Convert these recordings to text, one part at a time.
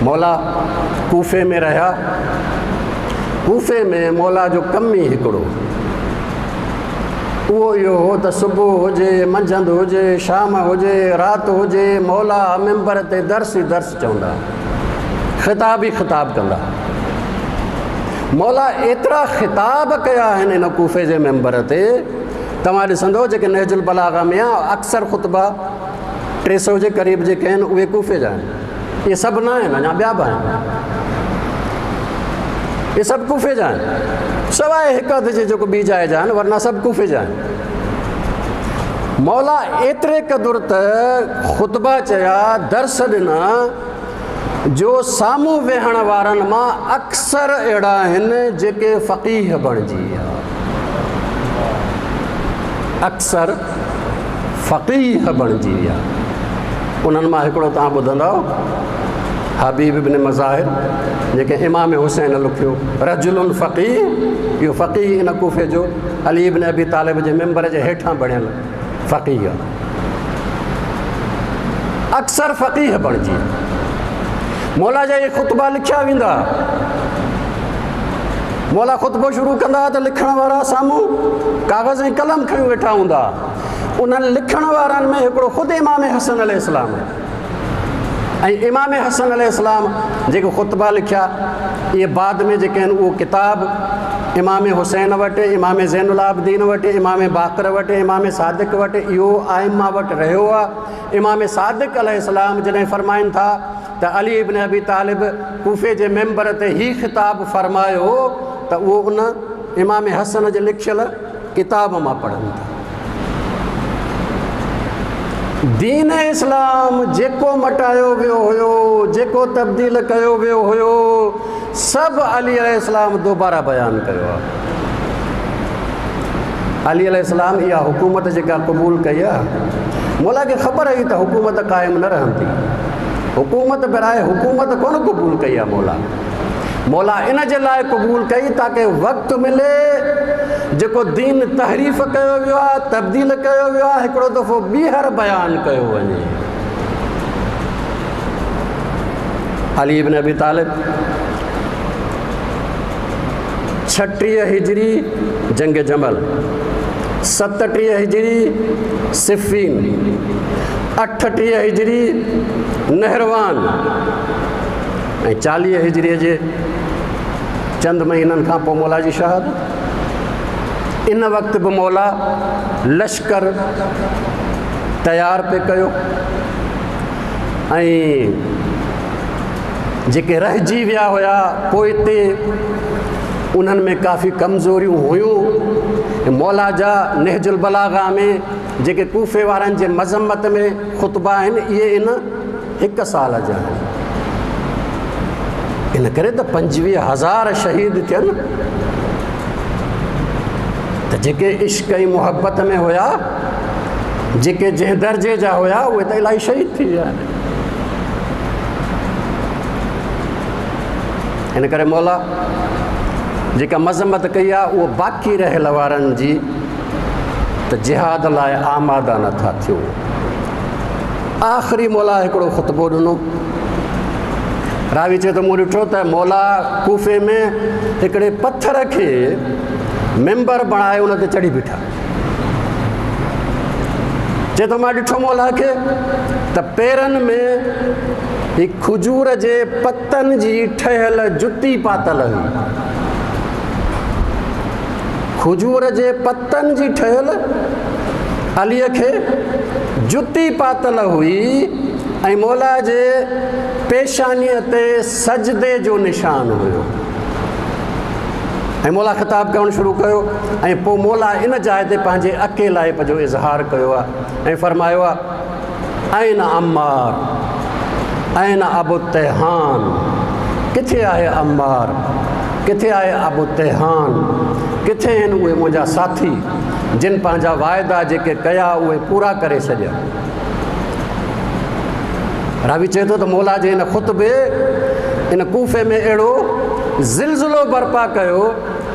मौला कूफे में रहा। कूफे में मौला जो कम ई हिकिड़ो उहो इहो हो त सुबुह हुजे, मंझंदि हुजे, शाम हुजे, राति हुजे, मौला मिंबर ते दर्स ई दर्स चवंदा, ख़िताब ई ख़िताब कंदा। मौला एतिरा ख़िताब कया आहिनि इन कूफे जे मिंबर ते। तव्हां ॾिसंदो जेके नहजुल बलागा में आहे अक्सर ख़ुतबा 300 जे क़रीब जेके आहिनि उहे कूफे जा आहिनि। इहे सभु न आहिनि, अञा ॿिया बि आहिनि, इहे सभु कूफे जा आहिनि, सवाइ हिकु अधु जे जेको ॿी जाइ जा आहिनि, वरना सभु कूफे जा आहिनि। मौला एतिरे क़दुरु त ख़ुतबा चया, दर्स ॾिना जो साम्हूं वेहण वारनि मां अक्सर अहिड़ा आहिनि जेके फ़क़ीह बणिजी विया, अक्सर फ़क़ीह बणिजी विया। उन्हनि मां हिकिड़ो तव्हां ॿुधंदव, हबीब इब्न मज़ाहिर जेके इमाम हुसैन लिखियो, रजुलुन फ़क़ीह, इहो फ़क़ीह इन कूफे जो अली इब्न अबी तालिब जे मिंबर जे हेठां बणियल फ़क़ीह, अक्सर फ़क़ीह बणिजी। मौला जा इहे ख़ुतबा लिखिया वेंदा। मौला ख़ुतबो शुरू कंदा त लिखण वारा साम्हूं काग़ज़ ऐं कलम खणी वेठा हूंदा। उन्हनि लिखण वारनि में हिकिड़ो ख़ुदि इमाम हसन अलैहिस्सलाम ऐं इमाम हसन अलैहिस्सलाम जेके ख़ुतबा लिखिया, इहे बाद में जेके आहिनि उहो किताब इमाम हुसैन वटि, इमाम ज़ैनुल आबिदीन वटि, इमाम बाक़र वटि, इमाम सादिक़ वटि, इहो आइम्मा वटि रहियो आहे। इमाम सादिक़ अलैहिस्सलाम जॾहिं फ़रमाइनि था त अली इब्न अबी तालिब कूफे जे मेंबर ते ही ख़िताब फ़रमायो त उहो उन इमाम हसन जे लिखियल किताब मां पढ़नि था। दीन इस्लाम जेको मटायो वियो हुयो, जेको तब्दील कयो वियो हुयो, सभु अली अलैहिस्सलाम दोबारा बयानु कयो आहे। अली अलैहिस्सलाम इहा हुकूमत जेका क़बूल कई आहे, मौला खे ख़बर हुई त हुकूमत क़ाइमु न रहंदी। हुकूमत बराए हुकूमत कोन क़बूल कई आहे मौला इन जे लाइ क़बूल कई ताकी वक़्तु मिले जेको दीन तहरीफ़ कयो वियो आहे, तब्दील कयो वियो आहे, हिकिड़ो दफ़ो ॿीहर बयानु कयो वञे। अली इब्न अबी तालिब 36 हिजरी जंग जमल, 37 हिजरी सिफ़ीन, 38 हिजरी नहरवान ऐं 40 हिजरीअ जे चंद महीननि खां पोइ मौला जी शहादत। इन वक़्तु बि मौला लश्कर तयारु पे कयो ऐं जेके रहिजी विया हुया पोइ ते उन्हनि में काफ़ी कमज़ोरियूं हुयूं। मौला जा नहजुल बलागा में जेके कूफे वारनि जे मज़म्मत में ख़ुतबा आहिनि, इहे इन 1 साल जा आहिनि। इन करे त 25,000 शहीद थियनि। त जेके इश्क़ ऐं मुहबत में हुया, जेके जंहिं दर्जे जा हुया, उहे त इलाही शहीद थी विया आहिनि। इन करे मौला जेका मज़म्मत कई आहे उहो बाक़ी रहियल वारनि जी त जिहाद लाइ आमादा नथा थियो। आख़िरी मौला हिकिड़ो ख़ुतबो ॾिनो। रावी चए त मूं ॾिठो त मौला कूफे में हिकिड़े पथर खे मेंबर बणाए उन ते चढ़ी बीठा। चए थो मां ॾिठो मौला खे त पेरनि में हिकु खजूर जे पतनि जी ठहियल जुती पातल हुई। खजूर जे पतनि जी ठहियल अलीअ खे जुती पातल हुई ऐं मौला जे पेशानीअ ते सजदे जो निशान हुयो। ऐं मौला ख़िताब करणु शुरू कयो ऐं पोइ मौला इन जाइ ते पंहिंजे अकेलाइप जो इज़हार कयो आहे ऐं फ़रमायो आहे, ऐन अम्मार, ऐन अबू तेहान, किथे आहे अम्मार, किथे आहे अबू तेहान, किथे आहिनि उहे मुंहिंजा साथी जिन पंहिंजा वाइदा जेके कया उहे पूरा करे छॾिया। रावी चए थो त मौला जे इन ख़ुतबे इन कूफे में अहिड़ो ज़िलज़िलो बर्पा कयो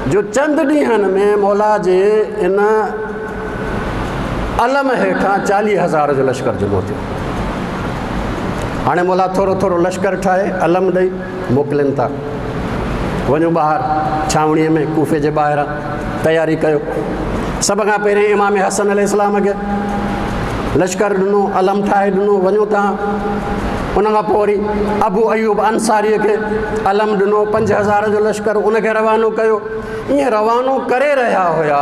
जो चंद ॾींहंनि में मौला जे इन अलम हेठां 40,000 जो लश्कर जमो थियो। हाणे मोला थोरो थोरो लश्कर ठाहे अलम ॾेई मोकिलीनि था, वञो ॿाहिरि छावणीअ में कूफे जे ॿाहिरां तयारी कयो। सभ खां पहिरीं इमाम हसन अलैहिस्सलाम खे लश्कर ॾिनो, अलम ठाहे ॾिनो, वञो तव्हां। उन खां पोइ वरी अबू अयूब अंसारीअ खे अलम ॾिनो, 5000 जो लश्कर उनखे रवानो कयो। ईअं रवानो करे रहिया हुया।